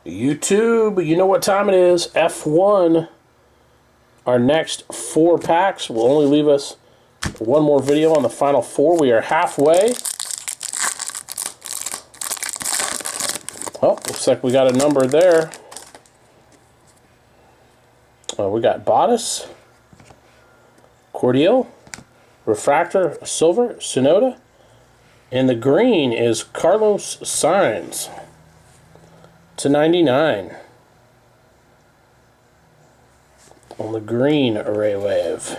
YouTube, you know what time it is. F1. Our next 4 packs will only leave us one more video on the final 4. We are halfway. Well, looks like we got a number there. We got Bottas, Cordial, Refractor, Silver, Sonoda, and the green is Carlos Sainz /99 on the green Array Wave.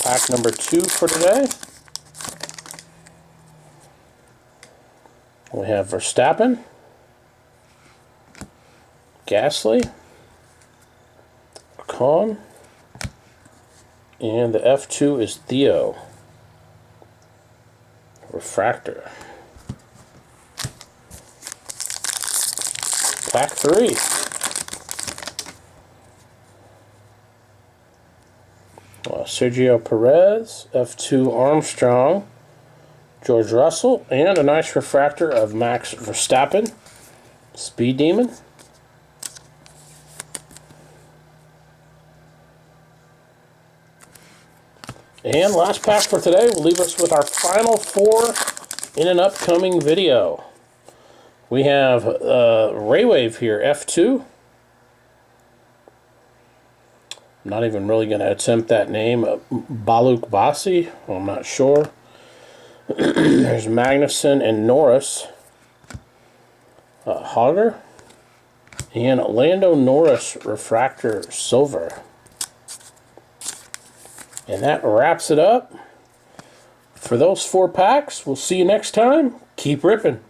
Pack number 2 for today. We have Verstappen, Gasly, Ocon, and the F2 is Theo. Refractor. Pack 3. Sergio Perez, F2 Armstrong, George Russell, and a nice refractor of Max Verstappen, Speed Demon. And last pack for today will leave us with our final 4 in an upcoming video. We have Ray Wave here, F2. I'm not even really going to attempt that name. Baluk Basi, I'm not sure. There's Magnussen and Norris. Hogger. And Lando Norris Refractor Silver. And that wraps it up for those 4 packs. We'll see you next time. Keep ripping.